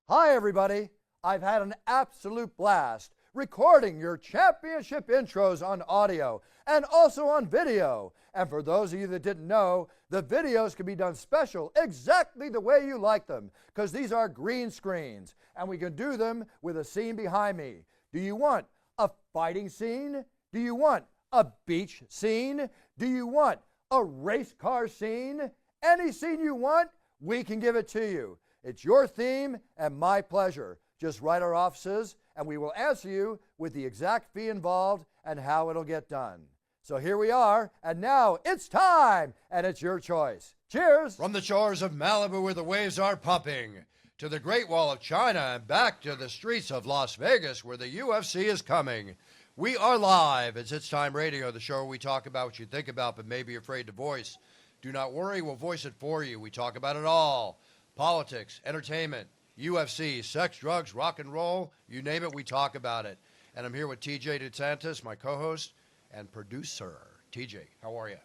Hi, everybody. I've had an absolute blast recording your championship intros on audio and also on video. And for those of you that didn't know, the videos can be done special exactly the way you like them because these are green screens and we can do them with a scene behind me. Do you want a fighting scene? Do you want a beach scene? Do you want a race car scene? Any scene you want, we can give it to you. It's your theme and my pleasure. Just write our offices and we will answer you with the exact fee involved and how it'll get done. So here we are, and now it's time, and it's your choice. Cheers! From the shores of Malibu where the waves are pumping, to the Great Wall of China and back to the streets of Las Vegas where the UFC is coming. We are live. It's Time Radio, the show where we talk about what you think about but may be afraid to voice. Do not worry, we'll voice it for you. We talk about it all. Politics, entertainment, UFC, sex, drugs, rock and roll, you name it, we talk about it. And I'm here with TJ Santis, my co-host and producer. TJ, how are you?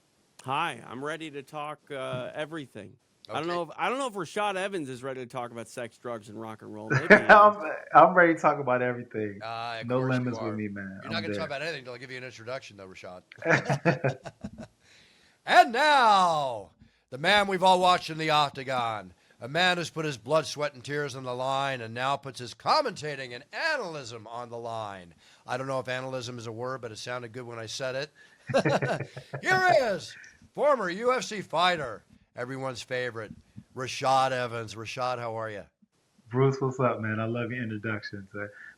Hi, I'm ready to talk everything. Okay. I don't know if Rashad Evans is ready to talk about sex, drugs, and rock and roll. Maybe I'm ready to talk about everything. No limits with me, man. You're not going to talk about anything until I give you an introduction, though, Rashad. And now, the man we've all watched in the octagon. A man who's put his blood, sweat, and tears on the line and now puts his commentating and analysm on the line. I don't know if analysm is a word, but it sounded good when I said it. Here is former UFC fighter, everyone's favorite, Rashad Evans. Rashad, how are you? Bruce, what's up, man? I love your introductions.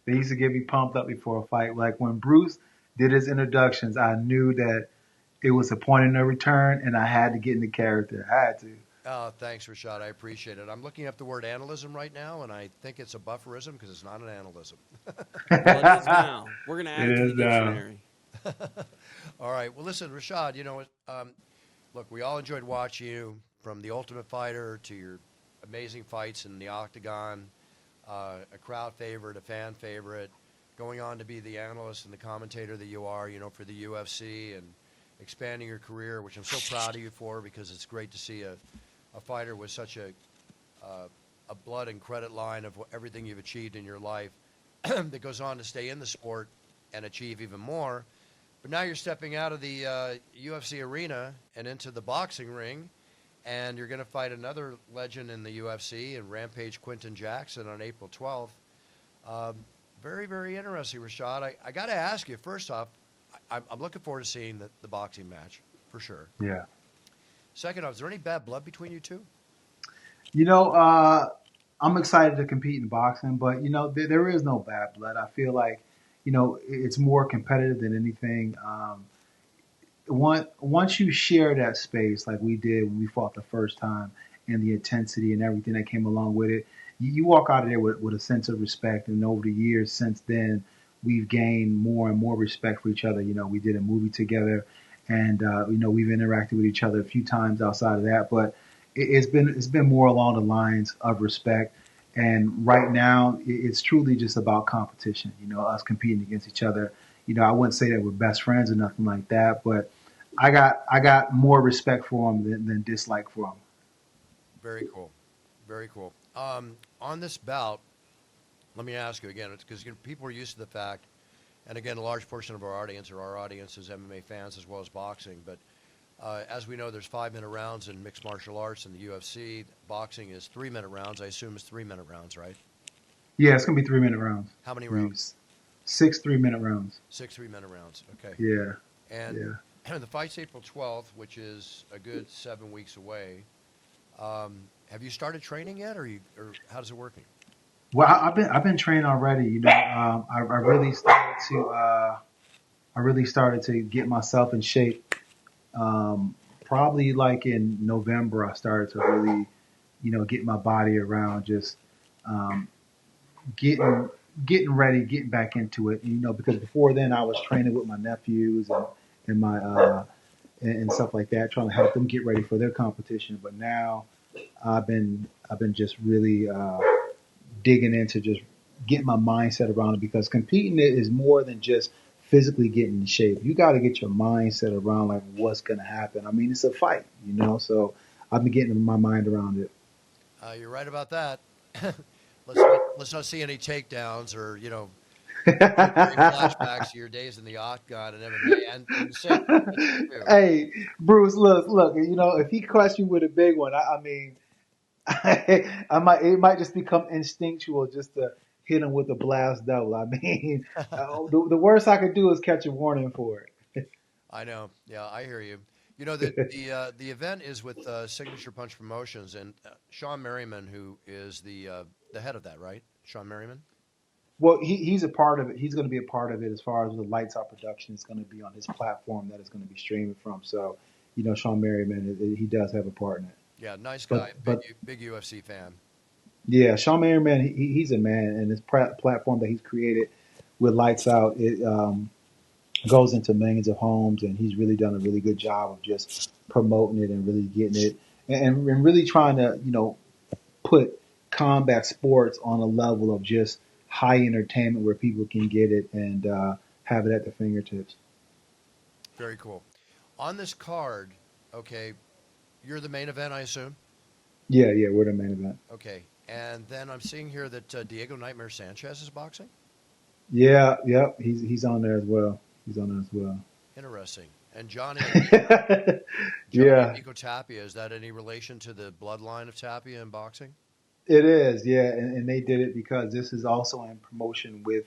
They used to get me pumped up before a fight. Like when Bruce did his introductions, I knew that it was a point of no return, and I had to get into character. I had to. Oh, thanks, Rashad. I appreciate it. I'm looking up the word analysm right now, and I think it's a bufferism because it's not an analysm. Well, it is now. We're going to add it to the dictionary. All right. Well, listen, Rashad, you know, look, we all enjoyed watching you from The Ultimate Fighter to your amazing fights in the octagon, a crowd favorite, a fan favorite, going on to be the analyst and the commentator that you are, you know, for the UFC and expanding your career, which I'm so proud of you for because it's great to see a fighter with such a blood and credit line of everything you've achieved in your life that goes on to stay in the sport and achieve even more. But now you're stepping out of the UFC arena and into the boxing ring, and you're going to fight another legend in the UFC in Rampage Quinton Jackson on April 12th. Very, very interesting, Rashad. I got to ask you, first off, I'm looking forward to seeing the boxing match, for sure. Yeah. Second off, is there any bad blood between you two? You know, I'm excited to compete in boxing, but, you know, there is no bad blood. I feel like, you know, it's more competitive than anything. Once you share that space like we did when we fought the first time and the intensity and everything that came along with it, you walk out of there with a sense of respect. And over the years since then, we've gained more and more respect for each other. You know, we did a movie together. And, you know, we've interacted with each other a few times outside of that, but it's been more along the lines of respect. And right now it's truly just about competition, you know, us competing against each other. You know, I wouldn't say that we're best friends or nothing like that, but I got more respect for him than dislike for him. Very cool. Very cool. On this bout, let me ask you again, because people are used to the fact, and again, a large portion of our audience is MMA fans as well as boxing. But as we know, there's 5-minute rounds in mixed martial arts in the UFC. Boxing is 3-minute rounds. I assume it's 3-minute rounds, right? Yeah, it's going to be 3-minute rounds. How many rounds? 6 3-minute rounds. 6 3-minute rounds. Okay. Yeah. And the fight's April 12th, which is a good 7 weeks away. Have you started training yet, or how does it work? Well, I've been training already. You know, I really started to get myself in shape. Probably like in November, I started to really, you know, get my body around just getting ready, getting back into it. You know, because before then I was training with my nephews and my and stuff like that, trying to help them get ready for their competition. But now I've been just really digging into just getting my mindset around it, because competing is more than just physically getting in shape. You got to get your mindset around like what's going to happen. I mean, it's a fight, you know, so I've been getting my mind around it. You're right about that. let's not see any takedowns or injury flashbacks to your days in the octagon and MMA, and the same too. Hey, Bruce, look. If he caught you with a big one, I mean, it might just become instinctual just to hit him with a blast double. I mean, the worst I could do is catch a warning for it. I know. Yeah, I hear you. The event is with Signature Punch Promotions and Sean Merriman, who is the head of that, right? Sean Merriman. Well, he's a part of it. He's going to be a part of it as far as the Lights Out production is going to be on his platform that it's going to be streaming from. So, Sean Merriman, he does have a part in it. Yeah, nice guy, But big UFC fan. yeah, Sean Merriman, he's a man, and his platform that he's created with Lights Out, it goes into millions of homes, and he's really done a really good job of just promoting it and really getting it, and really trying to put combat sports on a level of just high entertainment where people can get it and have it at their fingertips. Very cool. On this card, okay, you're the main event, I assume. Yeah, we're the main event. Okay, and then I'm seeing here that Diego Nightmare Sanchez is boxing. Yeah, yep, he's on there as well. He's on there as well. Interesting. And Johnny Yeah, Nico Tapia, is that any relation to the bloodline of Tapia in boxing? it is. Yeah, and they did it because this is also in promotion with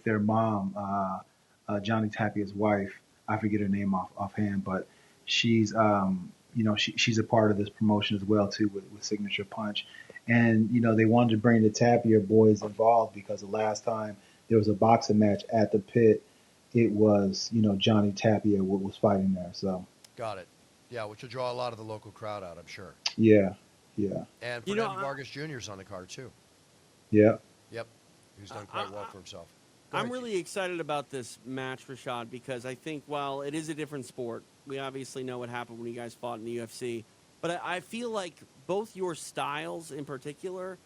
their mom, Johnny Tapia's wife. I forget her name offhand, but she's she's a part of this promotion as well too with Signature Punch. And they wanted to bring the Tapia boys involved because the last time there was a boxing match at the pit, it was Johnny Tapia was fighting there. So Got it. Yeah, which will draw a lot of the local crowd out, I'm sure. yeah. And Fernando Vargas Jr. is on the card too. Yep. Who's done quite well for himself. I'm really excited about this match, Rashad, because I think while it is a different sport, we obviously know what happened when you guys fought in the UFC, but I feel like both your styles in particular,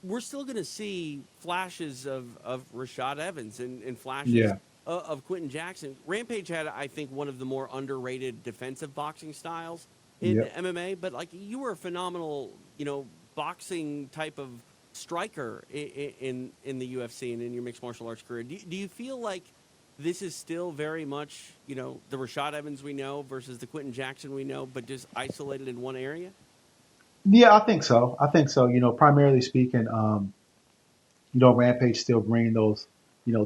we're still going to see flashes of Rashad Evans and flashes of Quentin Jackson. Rampage had, I think, one of the more underrated defensive boxing styles in MMA, but like you were a phenomenal, boxing type of striker in the UFC and in your mixed martial arts career. Do you feel like this is still very much, the Rashad Evans we know versus the Quentin Jackson we know, but just isolated in one area? Yeah, I think so. Primarily speaking, Rampage still bringing those,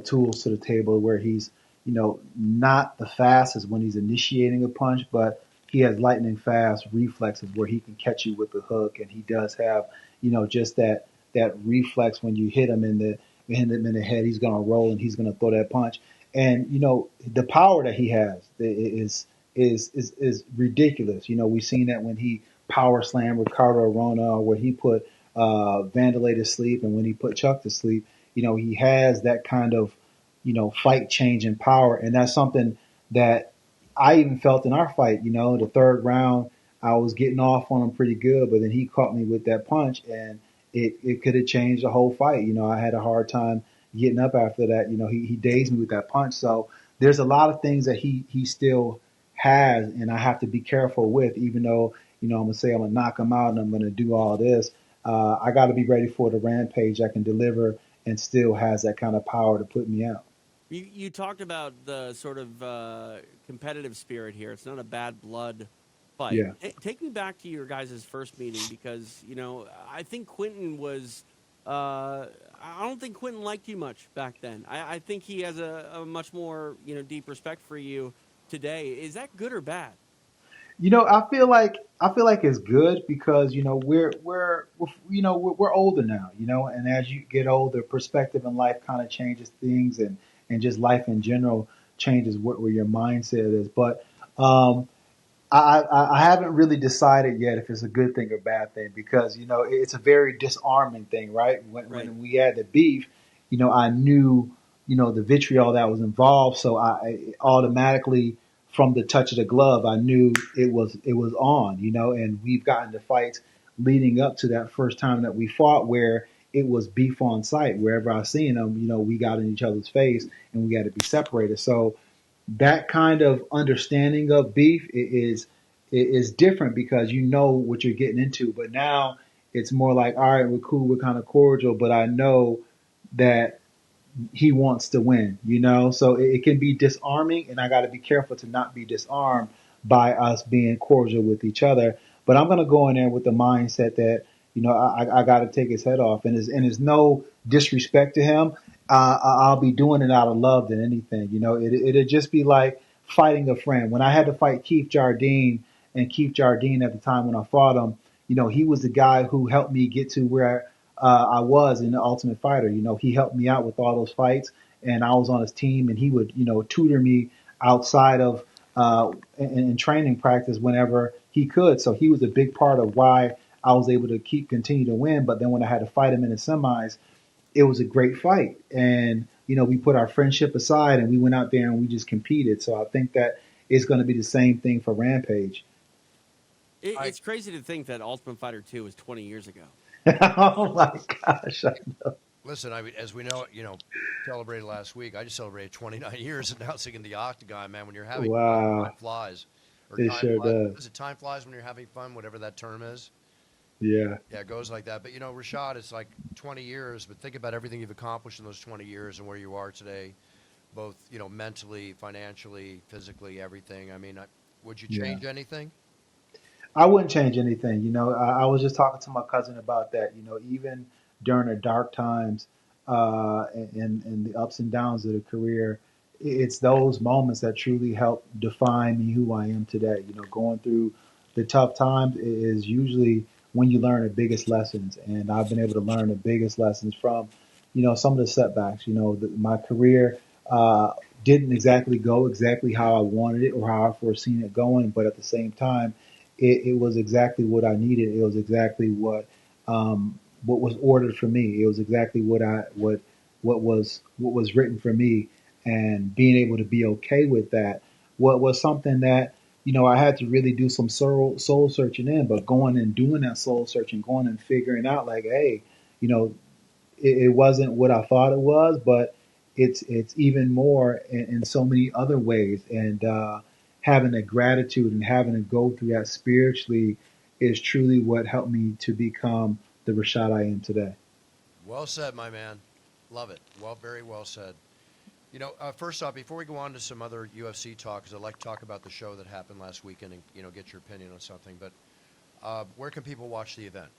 tools to the table where he's, not the fastest when he's initiating a punch, but he has lightning fast reflexes where he can catch you with the hook, and he does have, just that reflex when you hit him in the head, he's going to roll and he's going to throw that punch. And the power that he has is ridiculous. We've seen that when he power slammed Ricardo Arona, where he put Vanderlei to sleep, and when he put Chuck to sleep. He has that kind of fight changing power, and that's something that I even felt in our fight. The third round, I was getting off on him pretty good, but then he caught me with that punch, and it could have changed the whole fight. I had a hard time getting up after that. He dazed me with that punch. So there's a lot of things that he still has, and I have to be careful with, even though, I'm going to say I'm going to knock him out and I'm going to do all this. I got to be ready for the Rampage that can deliver and still has that kind of power to put me out. You talked about the sort of competitive spirit here. It's not a bad blood fight. Yeah. Take me back to your guys' first meeting because, I think Quentin was I don't think Quentin liked you much back then. I think he has a much more, deep respect for you today. Is that good or bad? I feel like it's good because we're older now, and as you get older, perspective in life kind of changes things, and just life in general changes where your mindset is. But I haven't really decided yet if it's a good thing or bad thing because it's a very disarming thing, right? When we had the beef, I knew the vitriol that was involved, so I automatically, from the touch of the glove, I knew it was on, and we've gotten to fights leading up to that first time that we fought where it was beef on sight. Wherever I seen them, we got in each other's face and we had to be separated. So that kind of understanding of beef is different because you know what you're getting into. But now It's more like, all right, we're cool, we're kind of cordial, but I know that he wants to win, you know? So it can be disarming, and I got to be careful to not be disarmed by us being cordial with each other. But I'm going to go in there with the mindset that, you know, I got to take his head off. And there's no disrespect to him. I'll be doing it out of love than anything. You know, it'd just be like fighting a friend. When I had to fight Keith Jardine, and Keith Jardine at the time when I fought him, you know, he was the guy who helped me get to where I was in the Ultimate Fighter. You know, he helped me out with all those fights, and I was on his team, and he would, you know, tutor me outside of in training practice whenever he could. So he was a big part of why I was able to continue to win. But then when I had to fight him in the semis, it was a great fight, and you know, we put our friendship aside and we went out there and we just competed. So I think that it's going to be the same thing for Rampage. It's crazy to think that Ultimate Fighter 2 was 20 years ago. Oh my gosh! I know. Listen, I mean, as we know, celebrated last week. I just celebrated 29 years announcing in the Octagon, man. When you're having fun, Wow, time flies. Or it time sure flies. does. Is it time flies when you're having fun, whatever that term is? Yeah, Yeah, it goes like that. But, Rashad, it's like 20 years, but think about everything you've accomplished in those 20 years and where you are today, both, mentally, financially, physically, everything. I mean, would you yeah. change anything? I wouldn't change anything. You know, I was just talking to my cousin about that. You know, even during the dark times and the ups and downs of the career, it's those moments that truly help define me who I am today. You know, going through the tough times is usually when you learn the biggest lessons, and I've been able to learn the biggest lessons from, you know, some of the setbacks. You know, my career didn't exactly go exactly how I wanted it or how I foreseen it going, but at the same time it was exactly what I needed. It was exactly what was ordered for me. It was exactly what was written for me, and being able to be okay with that. What was something that, you know, I had to really do some soul searching in, but going and doing that soul searching, going and figuring out like, hey, you know, it wasn't what I thought it was, but it's even more in so many other ways. And having a gratitude and having to go through that spiritually is truly what helped me to become the Rashad I am today. Well said, my man. Love it. Well, very well said. First off, before we go on to some other UFC talk, because I'd like to talk about the show that happened last weekend and, get your opinion on something, but where can people watch the event?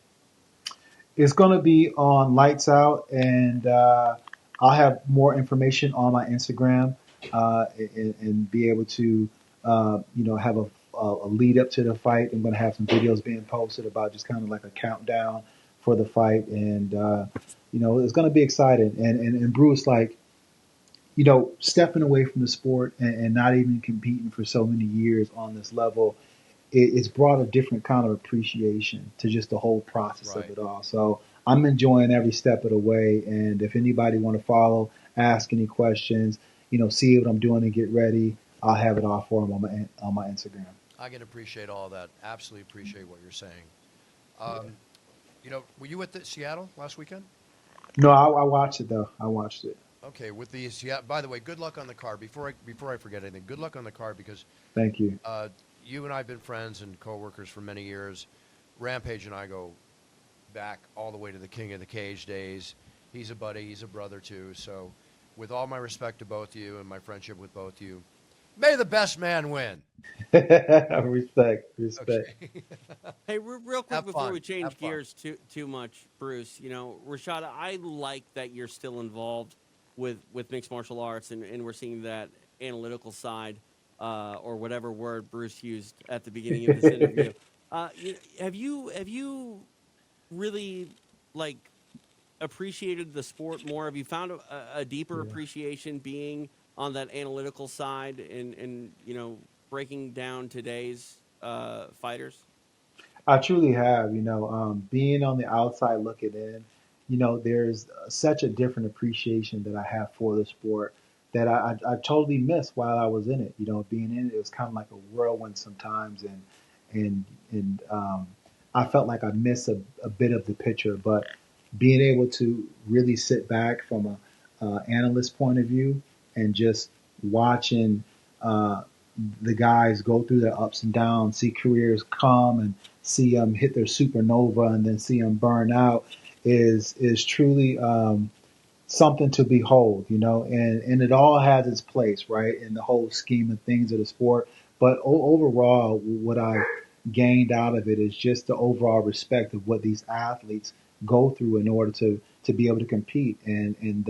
It's going to be on Lights Out, and I'll have more information on my Instagram and be able to, you know, have a lead up to the fight. I'm going to have some videos being posted about just kind of like a countdown for the fight, and you know, it's going to be exciting. And Bruce, like, you know, stepping away from the sport and not even competing for so many years on this level, it's brought a different kind of appreciation to just the whole process of Right. it all. So I'm enjoying every step of the way. And if anybody want to follow, ask any questions, you know, see what I'm doing and get ready, I'll have it all for them on my Instagram. I can appreciate all that. Absolutely appreciate what you're saying. Yeah. Um, were you at Seattle last weekend? No, I watched it though. I watched it. Okay, with the Seattle. By the way, good luck on the card. Before I forget anything, good luck on the card because Thank you. you and I have been friends and coworkers for many years. Rampage and I go back all the way to the King of the Cage days. He's a buddy. He's a brother too. So, with all my respect to both you and my friendship with both you, may the best man win. Respect. Okay. Hey, real quick Have before fun. we change Have fun. gears too much, Bruce. Rashad, I like that you're still involved with mixed martial arts, and we're seeing that analytical side, or whatever word Bruce used at the beginning of this interview. Have you really like appreciated the sport more? Have you found a deeper Yeah. appreciation being on that analytical side and breaking down today's fighters? I truly have, you know, being on the outside looking in, you know, there's such a different appreciation that I have for the sport that I totally missed while I was in it. You know, being in it, it was kind of like a whirlwind sometimes, and I felt like I missed a bit of the picture. But being able to really sit back from a analyst point of view and just watching uh, the guys go through their ups and downs, see careers come and see them hit their supernova and then see them burn out is truly something to behold, and it all has its place, right, in the whole scheme of things of the sport. But overall, what I gained out of it is just the overall respect of what these athletes go through in order to be able to compete, and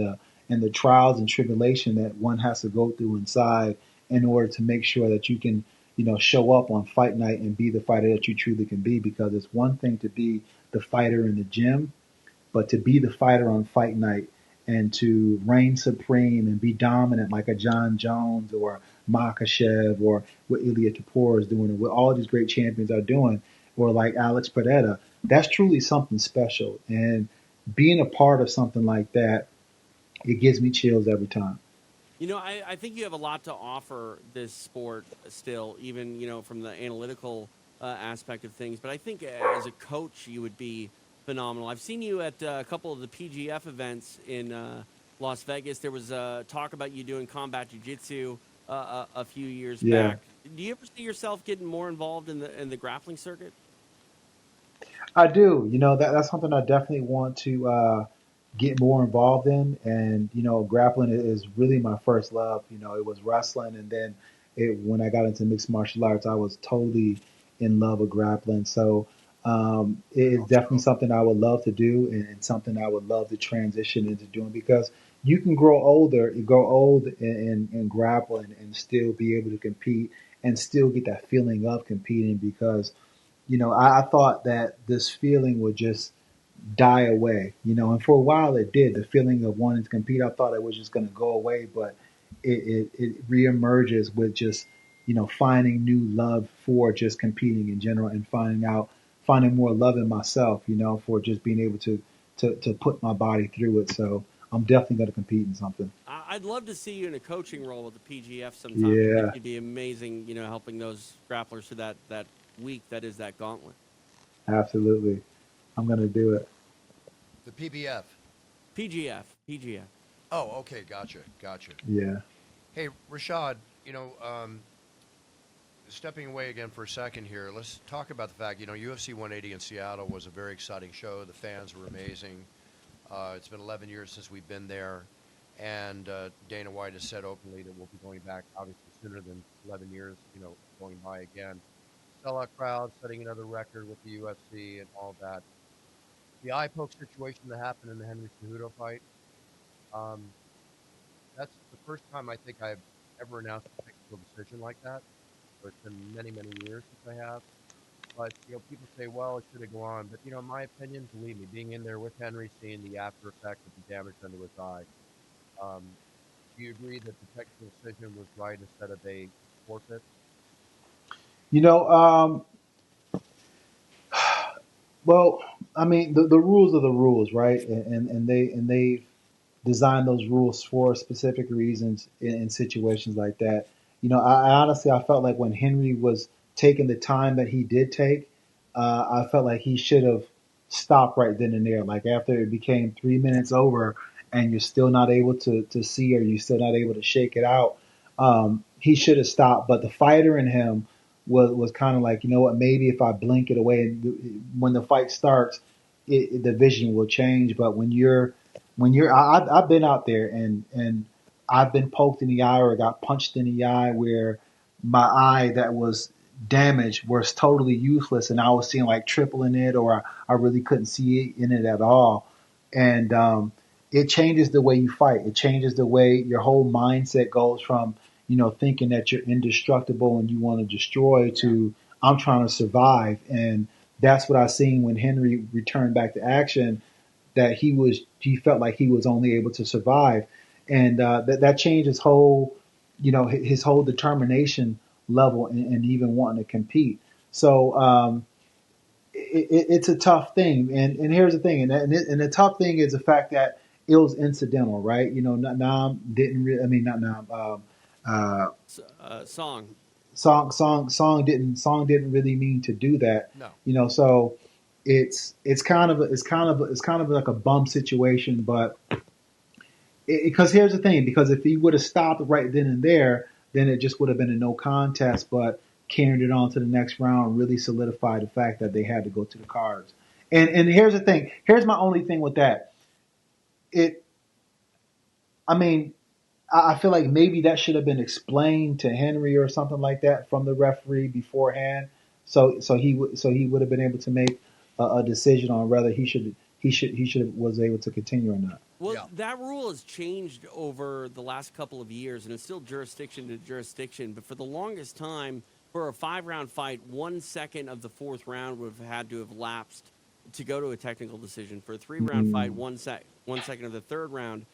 the trials and tribulation that one has to go through inside in order to make sure that you can show up on fight night and be the fighter that you truly can be. Because it's one thing to be the fighter in the gym, but to be the fighter on fight night and to reign supreme and be dominant like a John Jones or Makhachev or what Ilya Tapor is doing, or what all these great champions are doing, or like Alex Pereira, that's truly something special. And being a part of something like that, it gives me chills every time. I think you have a lot to offer this sport still, even, from the analytical aspect of things. But I think as a coach, you would be phenomenal. I've seen you at a couple of the PGF events in Las Vegas. There was talk about you doing combat jiu-jitsu a few years back. Do you ever see yourself getting more involved in the grappling circuit? I do. That's something I definitely want to get more involved in. And grappling is really my first love. It was wrestling, and then when I got into mixed martial arts, I was totally in love with grappling. So it is definitely something I would love to do, and something I would love to transition into doing, because you can grow old and grapple and still be able to compete and still get that feeling of competing. Because I thought that this feeling would just die away, and for a while it did. The feeling of wanting to compete, I thought it was just going to go away, but it reemerges with just, finding new love for just competing in general, and finding more love in myself, for just being able to put my body through it. So I'm definitely going to compete in something. I'd love to see you in a coaching role with the PGF sometime. I Yeah, think you'd be amazing, helping those grapplers through that week that is that gauntlet. absolutely. I'm going to do it. The PBF. PGF. Oh, okay, gotcha. Yeah. Hey, Rashad, stepping away again for a second here, let's talk about the fact, UFC 180 in Seattle was a very exciting show. The fans were amazing. It's been 11 years since we've been there, and Dana White has said openly that we'll be going back, obviously, sooner than 11 years, going by again. Sellout crowd, setting another record with the UFC and all that. The eye poke situation that happened in the Henry Cejudo fight, um, that's the first time I think I've ever announced a technical decision like that. So it's been many, many years since I have. But, people say, well, it should have gone on. But, in my opinion, believe me, being in there with Henry, seeing the after effect of the damage under his eye, um, do you agree that the technical decision was right instead of a forfeit? You know, um, well, I mean, the rules are the rules, right? And they've designed those rules for specific reasons in situations like that. I honestly, I felt like when Henry was taking the time that he did take, I felt like he should have stopped right then and there. Like after it became 3 minutes over, and you're still not able to see, or you're still not able to shake it out, he should have stopped. But the fighter in him was kind of like, what, maybe if I blink it away, and when the fight starts, the vision will change. But I've been out there, and I've been poked in the eye or got punched in the eye where my eye that was damaged was totally useless, and I was seeing like triple in it, or I really couldn't see in it at all. And it changes the way you fight. It changes the way your whole mindset goes from, thinking that you're indestructible and you want to destroy, to I'm trying to survive. And that's what I seen when Henry returned back to action, that he felt like he was only able to survive. And that changed his whole, his whole determination level, and even wanting to compete. So it's a tough thing. And here's the thing. And the tough thing is the fact that it was incidental, right? Nam didn't really, I mean, not Nam, Song. Song didn't really mean to do that. No. So it's kind of like a bum situation. But because here's the thing, because if he would have stopped right then and there, then it just would have been a no contest. But carried it on to the next round, really solidified the fact that they had to go to the cards. And here's the thing. Here's my only thing with that. I mean, I feel like maybe that should have been explained to Henry or something like that from the referee beforehand. So he would have been able to make a decision on whether he should was able to continue or not. Well, Yeah. that rule has changed over the last couple of years, and it's still jurisdiction to jurisdiction. But for the longest time, for a 5-round fight, 1 second of the 4th round would have had to have lapsed to go to a technical decision. For a 3-round fight, 1 second of the 3rd round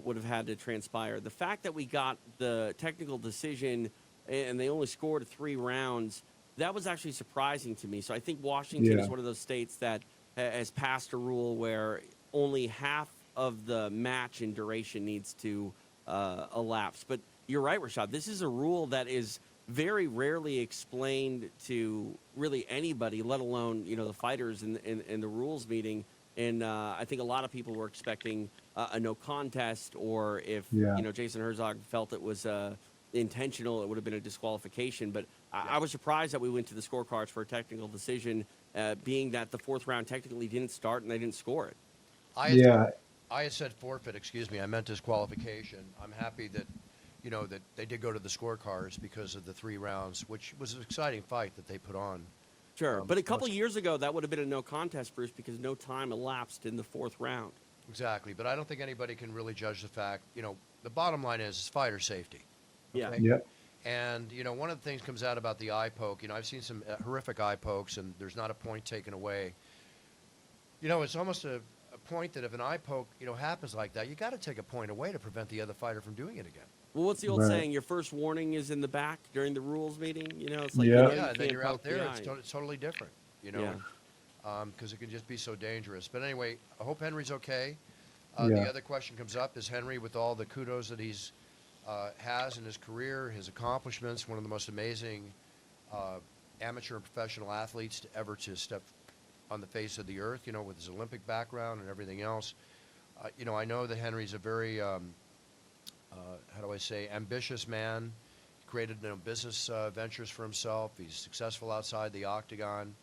would have had to transpire. The fact that we got the technical decision and they only scored 3 rounds, that was actually surprising to me. So I think Washington is one of those states that has passed a rule where only half of the match in duration needs to elapse. But you're right, Rashad. This is a rule that is very rarely explained to really anybody, let alone the fighters in the rules meeting. And I think a lot of people were expecting a no contest, or if Jason Herzog felt it was intentional, it would have been a disqualification. But I was surprised that we went to the scorecards for a technical decision, being that the 4th round technically didn't start and they didn't score it. I had said forfeit. Excuse me. I meant disqualification. I'm happy that that they did go to the scorecards because of the 3 rounds, which was an exciting fight that they put on. Sure, but a couple years ago, that would have been a no contest, Bruce, because no time elapsed in the 4th round. Exactly, but I don't think anybody can really judge the fact. The bottom line is fighter safety. Yeah. Okay? Yep. And one of the things comes out about the eye poke. I've seen some horrific eye pokes, and there's not a point taken away. It's almost a point that if an eye poke happens like that, you got to take a point away to prevent the other fighter from doing it again. Well, what's the old Right. saying? Your first warning is in the back during the rules meeting. It's like Yeah. you And then can't you're out poke the there. eye. It's totally different. Yeah. Because it can just be so dangerous. But anyway, I hope Henry's okay. Yeah. The other question comes up, is Henry, with all the kudos that he's has in his career, his accomplishments, one of the most amazing amateur and professional athletes to ever to step on the face of the earth, with his Olympic background and everything else. I know that Henry's a very, ambitious man. He created business ventures for himself. He's successful outside the octagon.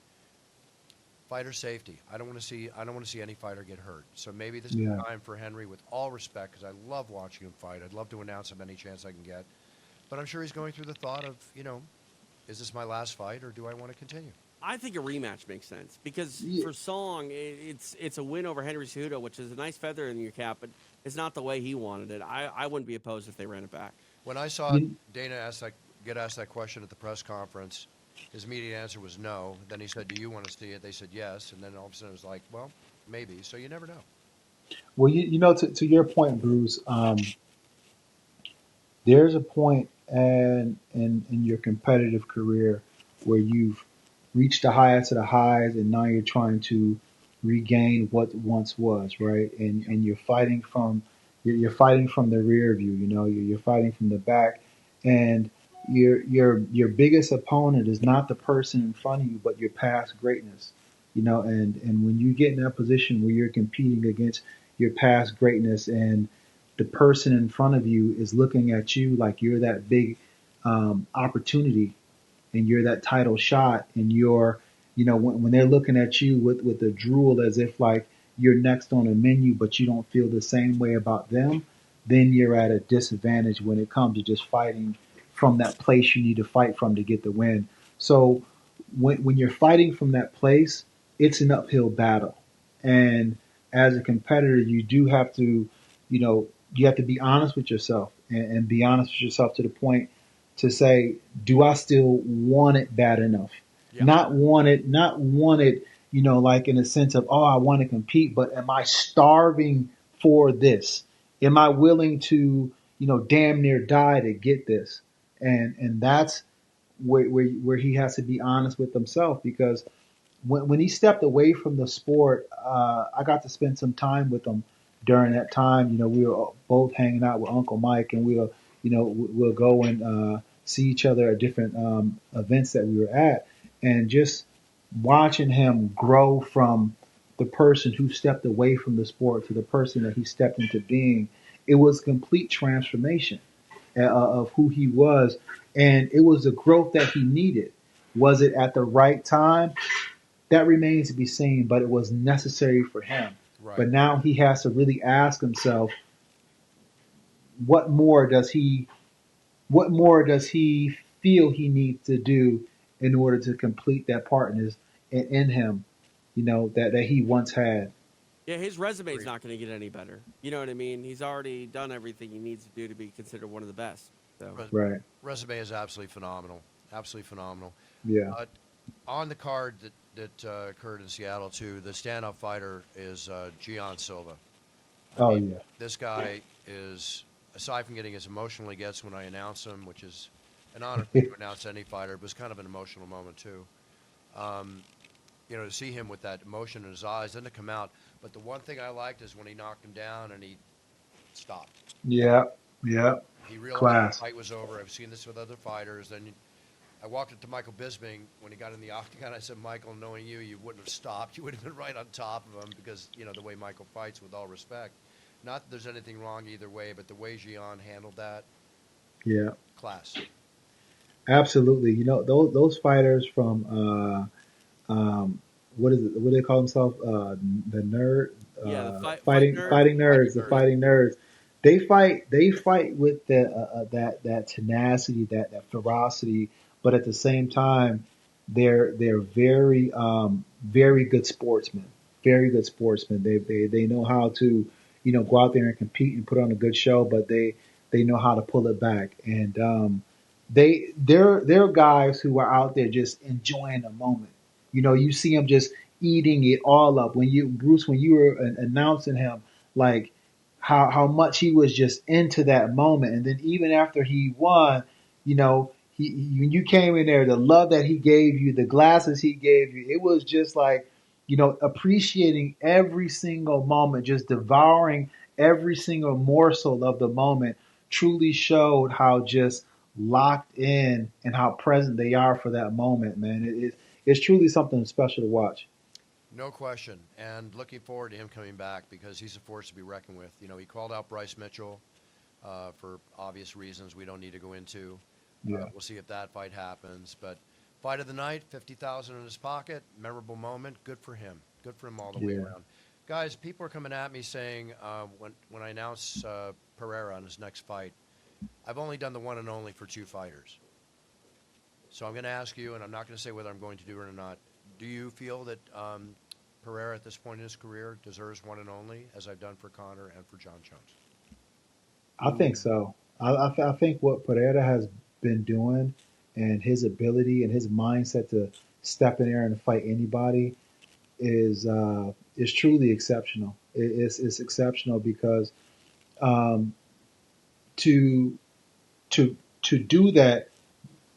Fighter safety. I don't want to see any fighter get hurt. So maybe this is time for Henry, with all respect, because I love watching him fight. I'd love to announce him any chance I can get. But I'm sure he's going through the thought of, is this my last fight, or do I want to continue? I think a rematch makes sense because for Song, it's a win over Henry Cejudo, which is a nice feather in your cap, but it's not the way he wanted it. I wouldn't be opposed if they ran it back. When I saw Dana get asked that question at the press conference, his immediate answer was no. Then he said, "Do you want to see it?" They said yes, and then all of a sudden it was like, "Well, maybe." So you never know. Well, to your point, Bruce, there's a point in your competitive career where you've reached the highest of the highs, and now you're trying to regain what once was, right? And you're fighting from the rear view. You're fighting from the back, and your biggest opponent is not the person in front of you, but your past greatness. And when you get in that position where you're competing against your past greatness, and the person in front of you is looking at you like you're that big opportunity, and you're that title shot, and when they're looking at you with the drool as if like you're next on a menu, but you don't feel the same way about them, then you're at a disadvantage when it comes to just fighting from that place you need to fight from to get the win. So when you're fighting from that place, it's an uphill battle. And as a competitor, you do have to, you have to be honest with yourself and be honest with yourself to the point to say, do I still want it bad enough? Yeah. Not want it, like in a sense of, oh, I want to compete, but am I starving for this? Am I willing to, damn near die to get this? And that's where he has to be honest with himself, because when he stepped away from the sport, I got to spend some time with him during that time. We were both hanging out with Uncle Mike, and we'll go and see each other at different events that we were at, and just watching him grow from the person who stepped away from the sport to the person that he stepped into being, it was complete transformation. of who he was, and it was the growth that he needed. Was it at the right time? That remains to be seen, but it was necessary for him. Right. But now he has to really ask himself, what more does he feel he needs to do in order to complete that part in him, that he once had. Yeah, his resume's not going to get any better. You know what I mean? He's already done everything he needs to do to be considered one of the best. So Right. Resume is absolutely phenomenal. Absolutely phenomenal. Yeah. On the card that occurred in Seattle, too, the standout fighter is Gian Silva. Oh, yeah. This guy is, aside from getting as emotional he gets when I announce him, which is an honor for me to announce any fighter, but it's kind of an emotional moment, too. To see him with that emotion in his eyes, then to come out. But the one thing I liked is when he knocked him down and he stopped. Yeah. Yeah. He realized Class. the fight was over. I've seen this with other fighters. Then I walked up to Michael Bisping when he got in the octagon. I said, Michael, knowing you, you wouldn't have stopped. You would have been right on top of him because, the way Michael fights, with all respect. Not that there's anything wrong either way, but the way Gian handled that, Yeah. class. Absolutely. Those fighters from what is it? What do they call themselves? The nerd. yeah, the Fighting nerds. The fighting nerds. They fight with that tenacity, that ferocity, but at the same time, they're very good sportsmen. Very good sportsmen. They know how to go out there and compete and put on a good show, but they know how to pull it back. And they're guys who are out there just enjoying the moment. You see them just eating it all up. When you were announcing him, like how much he was just into that moment, and then even after he won, when you came in there, the love that he gave you, the glasses he gave you, it was just like, appreciating every single moment, just devouring every single morsel of the moment. Truly showed how just locked in and how present they are for that moment, man. It's truly something special to watch. No question. And looking forward to him coming back because he's a force to be reckoned with. He called out Bryce Mitchell for obvious reasons we don't need to go into. Yeah. We'll see if that fight happens. But fight of the night, 50,000 in his pocket, memorable moment. Good for him. Good for him all the way around. Guys, people are coming at me saying when I announce Pereira on his next fight, I've only done the one and only for two fighters. So I'm going to ask you, and I'm not going to say whether I'm going to do it or not. Do you feel that Pereira at this point in his career deserves one and only, as I've done for Conor and for John Jones? I think so. I think what Pereira has been doing and his ability and his mindset to step in there and fight anybody is truly exceptional. It's exceptional because to do that,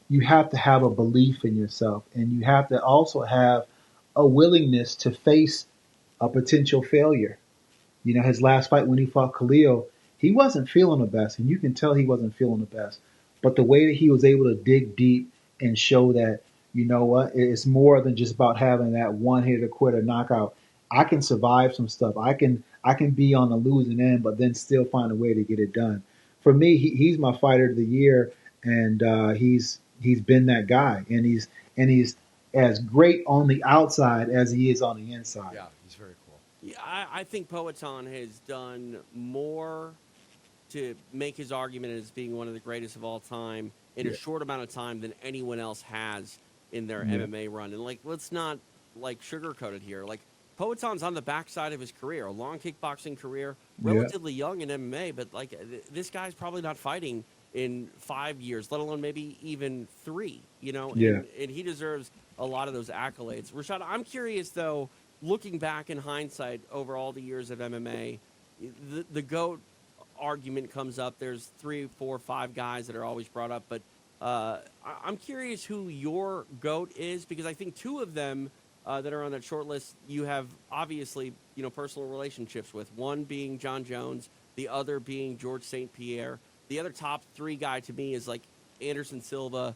you have to have a belief in yourself, and you have to also have a willingness to face a potential failure. His last fight when he fought Khalil, he wasn't feeling the best, and you can tell he wasn't feeling the best. But the way that he was able to dig deep and show that, it's more than just about having that one hitter quitter knockout. I can survive some stuff. I can be on the losing end, but then still find a way to get it done. For me, he's my fighter of the year, and he's been that guy, and he's as great on the outside as he is on the inside. Yeah, he's very cool. yeah, I think Poatan has done more to make his argument as being one of the greatest of all time in a short amount of time than anyone else has in their MMA run. And let's not sugarcoat it here. Poatan's on the backside of his career, a long kickboxing career, relatively young in MMA, but this guy's probably not fighting in 5 years, let alone maybe even 3, and he deserves a lot of those accolades. Rashad, I'm curious though, looking back in hindsight over all the years of MMA, the GOAT argument comes up. There's 3, 4, 5 guys that are always brought up, but I'm curious who your GOAT is, because I think 2 of them that are on that short list you have obviously personal relationships with. One being John Jones, the other being George St. Pierre. The other top 3 guy to me is Anderson Silva.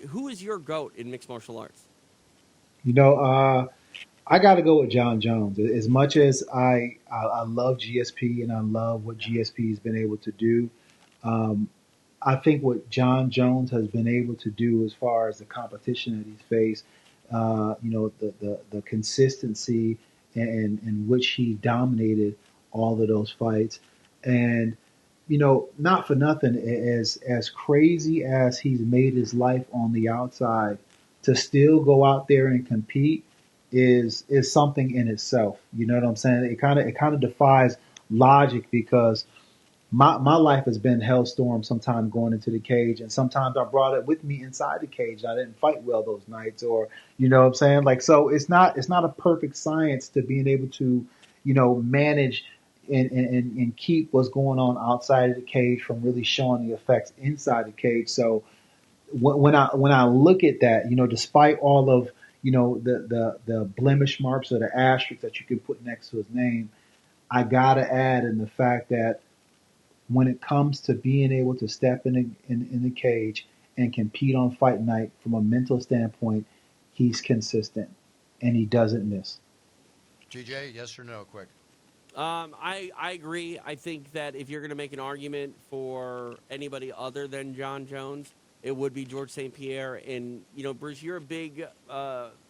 Who is your GOAT in mixed martial arts? I got to go with John Jones. As much as I love GSP and I love what GSP has been able to do, I think what John Jones has been able to do as far as the competition that he's faced, the consistency in which he dominated all of those fights, and not for nothing, as crazy as he's made his life on the outside, to still go out there and compete is something in itself. You know what I'm saying? It kind of defies logic because my life has been hellstorm sometimes going into the cage, and sometimes I brought it with me inside the cage. I didn't fight well those nights, or you know what I'm saying? Like, so it's not a perfect science to being able to, manage and keep what's going on outside of the cage from really showing the effects inside the cage. So when I look at that, despite all of the blemish marks or the asterisks that you can put next to his name, I gotta add in the fact that when it comes to being able to step in the cage and compete on fight night from a mental standpoint, he's consistent and he doesn't miss. TJ, yes or no? Quick. I agree. I think that if you're going to make an argument for anybody other than John Jones, it would be George St. Pierre. And, Bruce, you're a big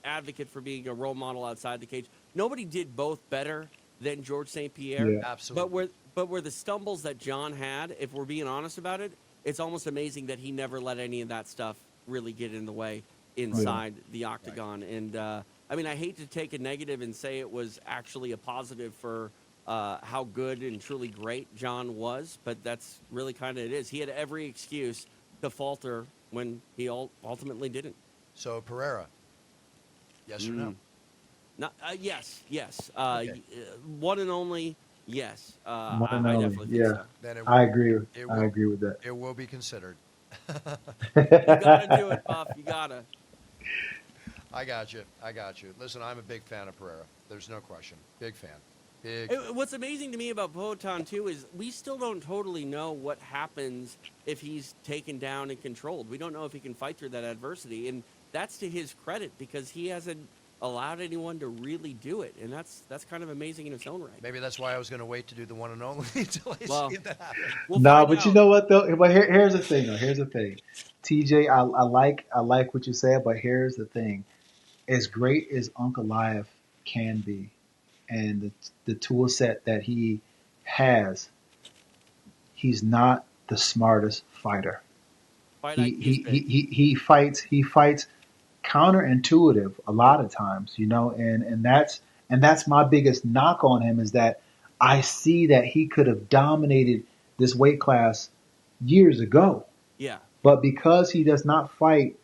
advocate for being a role model outside the cage. Nobody did both better than George St. Pierre. Yeah. Absolutely. But where the stumbles that John had, if we're being honest about it, it's almost amazing that he never let any of that stuff really get in the way inside the octagon. Right. And, I hate to take a negative and say it was actually a positive for how good and truly great John was, but that's really kind of it is. He had every excuse to falter when he ultimately didn't. So Pereira, yes or no? Yes. Okay. One and only, yes. One and I only, definitely think yeah. so. Then I agree. I agree with that. It will be considered. You gotta do it, Buff. You gotta. I got you. Listen, I'm a big fan of Pereira. There's no question. Big fan. What's amazing to me about Poatan, too, is we still don't totally know what happens if he's taken down and controlled. We don't know if he can fight through that adversity, and that's to his credit because he hasn't allowed anyone to really do it, and that's kind of amazing in its own right. Maybe that's why I was going to wait to do the one and only until I see that happen. No, but you know what though? But here's the thing. Though. Here's the thing, TJ. I like what you said, but here's the thing: as great as Uncle Live can be, and the tool set that he has, he's not the smartest fighter. He fights counterintuitive a lot of times, and that's my biggest knock on him is that I see that he could have dominated this weight class years ago. Yeah. But because he does not fight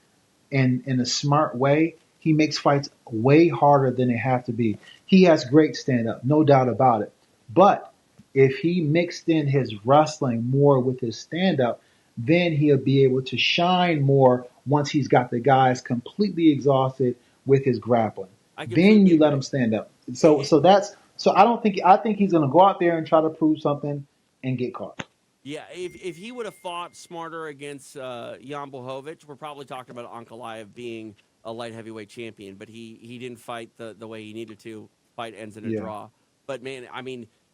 in a smart way, he makes fights way harder than they have to be. He has great stand-up, no doubt about it. But if he mixed in his wrestling more with his stand-up, then he'll be able to shine more once he's got the guys completely exhausted with his grappling. Then you let him stand up. So I think he's going to go out there and try to prove something and get caught. Yeah, if he would have fought smarter against Jan Blachowicz, we're probably talking about Ankalaev being a light heavyweight champion, but he didn't fight the way he needed to. Fight ends in a draw. But, man,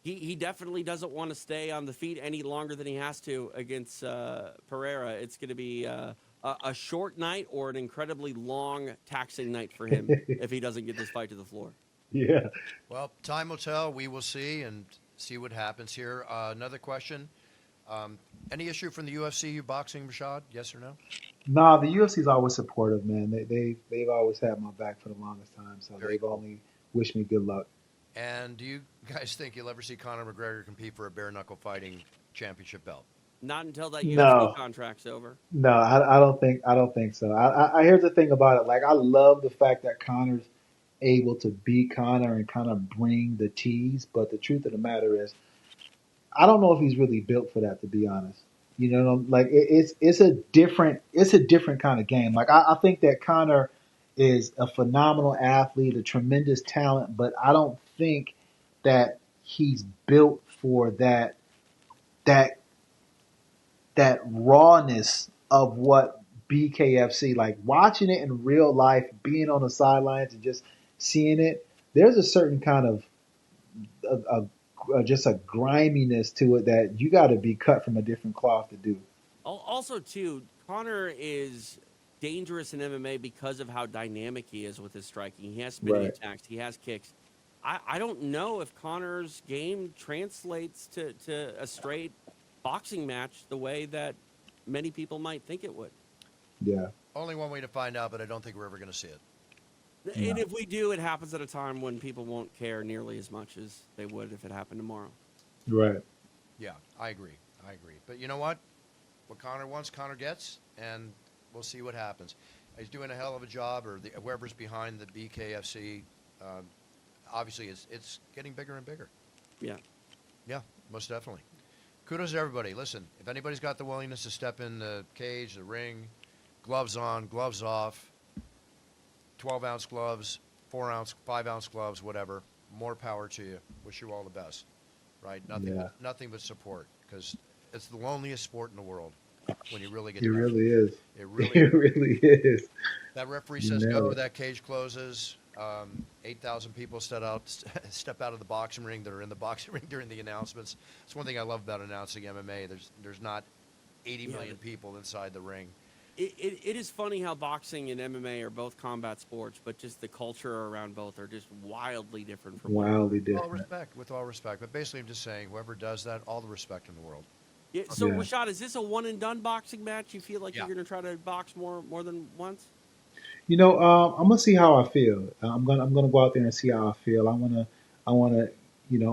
he definitely doesn't want to stay on the feet any longer than he has to against Pereira. It's going to be a short night or an incredibly long, taxing night for him if he doesn't get this fight to the floor. Yeah. Well, time will tell. We will see and see what happens here. Another question. Any issue from the UFC boxing, Rashad? Yes or no? No, the UFC's always supportive, man. They've always had my back for the longest time, so they've only wished me good luck. And do you guys think you'll ever see Conor McGregor compete for a bare-knuckle fighting championship belt? Not until that UFC contract's over. No, I don't think so. I here's the thing about it. Like, I love the fact that Conor's able to beat Conor and kind of bring the tease, but the truth of the matter is, I don't know if he's really built for that, to be honest. Like it's a different kind of game. Like I think that Conor is a phenomenal athlete, a tremendous talent, but I don't think that he's built for that rawness of what BKFC, like watching it in real life, being on the sidelines and just seeing it. There's a certain kind of just a griminess to it that you got to be cut from a different cloth to do. All also, too, Conor is dangerous in MMA because of how dynamic he is with his striking. He has spinning Right. attacks. He has kicks. I don't know if Conor's game translates to a straight boxing match the way that many people might think it would. Yeah. Only one way to find out, but I don't think we're ever going to see it. And if we do, it happens at a time when people won't care nearly as much as they would if it happened tomorrow. Right. Yeah, I agree. But you know what? What Conor wants, Conor gets, and we'll see what happens. He's doing a hell of a job, or whoever's behind the BKFC. Obviously, it's getting bigger and bigger. Yeah. Yeah, most definitely. Kudos to everybody. Listen, if anybody's got the willingness to step in the cage, the ring, gloves on, gloves off, 12-ounce gloves, 4-ounce, 5-ounce gloves, whatever, more power to you. Wish you all the best. Right? Nothing but support, because it's the loneliest sport in the world when you really get It down to really is. It really It really is. That referee You says nailed go, it. that cage closes. 8,000 people step out of the boxing ring that are in the boxing ring during the announcements. It's one thing I love about announcing MMA. There's not 80 million people inside the ring. It is funny how boxing and MMA are both combat sports, but just the culture around both are just wildly different from one another. Wildly With all respect. But basically, I'm just saying, whoever does that, all the respect in the world. Yeah, so, Yeah. Rashad, is this a one-and-done boxing match? You feel like Yeah. you're going to try to box more than once? I'm gonna see how I feel. I'm gonna go out there and see how I feel. I wanna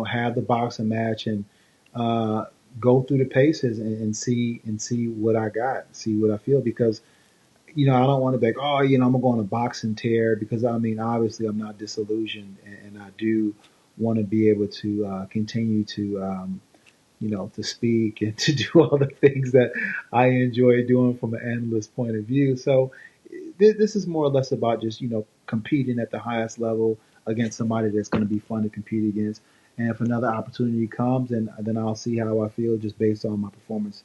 have the boxing match and uh, go through the paces and see what I got, see what I feel, because I don't want to be like, oh, I'm gonna go on a boxing tear, because I mean, obviously I'm not disillusioned, and I do want to be able to continue to to speak and to do all the things that I enjoy doing from an analyst point of view. So this is more or less about just, competing at the highest level against somebody that's going to be fun to compete against. And if another opportunity comes, and then I'll see how I feel just based on my performance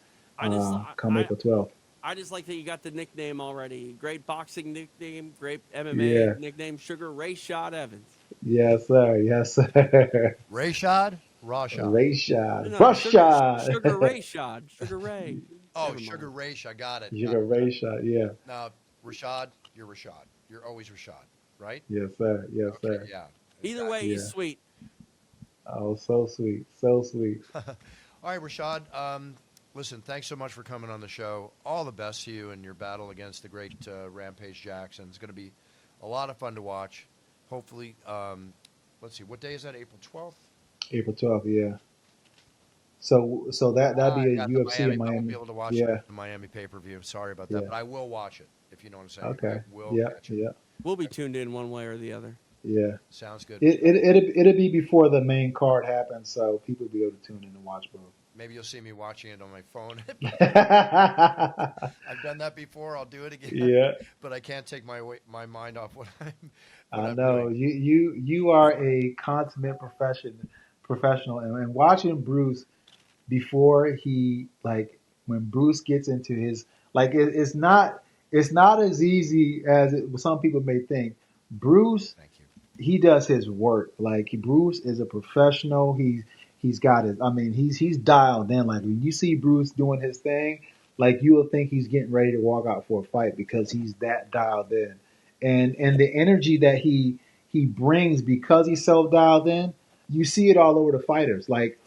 come April 12th. I just like that you got the nickname already. Great boxing nickname, great Yeah. MMA nickname, Sugar Rashad Evans. Yes, sir. Yes, sir. Rashad? Rashad. Rashad. No, Rashad. Sugar Rashad. Sugar Ray. Oh, Never mind. Sugar Rash. I got it. Sugar Rashad. Yeah. Now, Rashad, you're Rashad. You're always Rashad, right? Yes, sir. Yes, Okay, sir. yeah. Either way, he's Yeah. sweet. Oh, so sweet. So sweet. All right, Rashad. Listen, thanks so much for coming on the show. All the best to you in your battle against the great Rampage Jackson. It's going to be a lot of fun to watch. Hopefully, let's see, what day is that? April 12th? April 12th, yeah. So that'd be I a got the UFC in I won't Miami. be able to watch Yeah. the Miami pay-per-view. Sorry about that, Yeah. but I will watch it, if you know what I'm saying. Okay. I will Yeah. catch it. Yeah. We'll be tuned in one way or the other. Yeah. Sounds good. It'll be before the main card happens, so people will be able to tune in and watch both. Maybe you'll see me watching it on my phone. Yeah. I've done that before. I'll do it again. But I can't take my mind off what I I'm know doing. you are a consummate professional, and watching Bruce before when Bruce gets into his it's not as easy as some people may think. Bruce, Thank you. he does his work. Like, Bruce is a professional. He's got his. I mean, he's dialed in. Like, when you see Bruce doing his thing, like, you will think he's getting ready to walk out for a fight, because he's that dialed in, and the energy that he brings, because he's so dialed in, you see it all over the fighters. Like,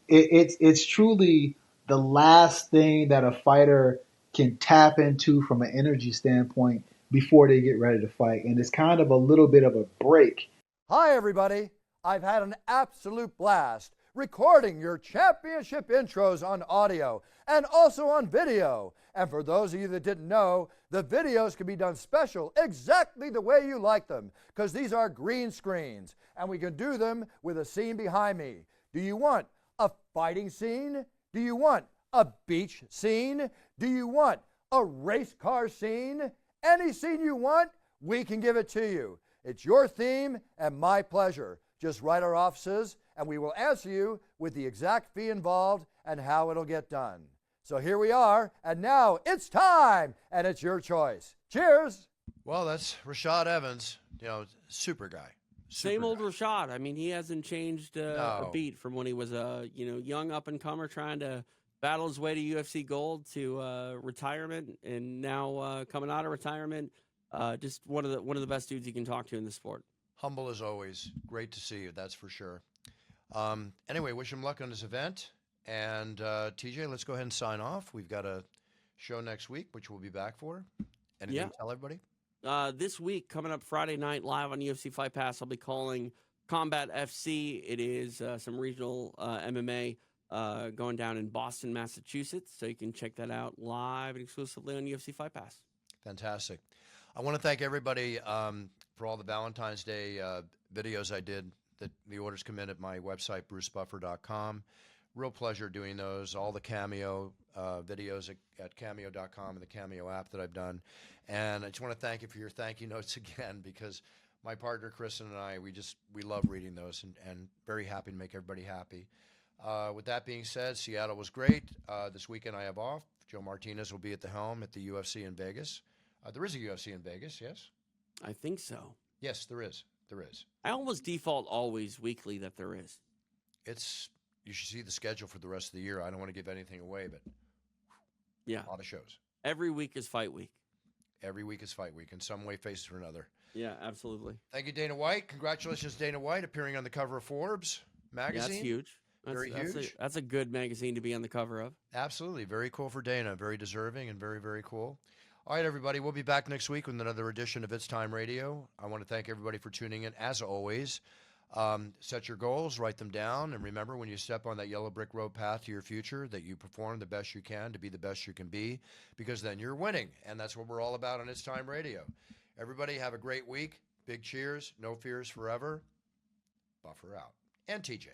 it's truly the last thing that a fighter can tap into from an energy standpoint before they get ready to fight, and it's kind of a little bit of a break. Hi, everybody. I've had an absolute blast recording your championship intros on audio and also on video. And for those of you that didn't know, the videos can be done special exactly the way you like them, because these are green screens, and we can do them with a scene behind me. Do you want a fighting scene? Do you want a beach scene? Do you want a race car scene? Any scene you want, we can give it to you. It's your theme and my pleasure. Just write our offices and we will answer you with the exact fee involved and how it'll get done. So here we are, and now it's time, and it's your choice. Cheers! Well, that's Rashad Evans. Super guy. Same old Rashad. I mean, he hasn't changed a No. beat from when he was a young up and comer trying to battled his way to UFC Gold to retirement, and now coming out of retirement, just one of the best dudes you can talk to in the sport. Humble as always. Great to see you, that's for sure. Anyway, wish him luck on his event. And TJ, let's go ahead and sign off. We've got a show next week, which we'll be back for. Anything to tell everybody? This week, coming up Friday night, live on UFC Fight Pass, I'll be calling Combat FC. It is some regional MMA going down in Boston, Massachusetts. So you can check that out live and exclusively on UFC Fight Pass. Fantastic. I want to thank everybody for all the Valentine's Day videos I did. The orders come in at my website, brucebuffer.com. Real pleasure doing those. All the Cameo videos at cameo.com and the Cameo app that I've done. And I just want to thank you for your thank you notes again, because my partner Kristen and I, we love reading those and very happy to make everybody happy. With that being said, Seattle was great. This weekend I have off. Joe Martinez will be at the helm at the UFC in Vegas. There is a UFC in Vegas, yes? I think so. Yes, there is. There is. I almost default always weekly that there is. You should see the schedule for the rest of the year. I don't want to give anything away, but yeah, a lot of shows. Every week is fight week. Every week is fight week in some way, face or another. Yeah, absolutely. Thank you, Dana White. Congratulations, Dana White, appearing on the cover of Forbes magazine. Yeah, that's huge. Very huge. That's a good magazine to be on the cover of. Absolutely. Very cool for Dana. Very deserving and very, very cool. All right, everybody. We'll be back next week with another edition of It's Time Radio. I want to thank everybody for tuning in. As always, set your goals, write them down, and remember, when you step on that yellow brick road path to your future, that you perform the best you can to be the best you can be, because then you're winning, and that's what we're all about on It's Time Radio. Everybody have a great week. Big cheers. No fears forever. Buffer out. And TJ.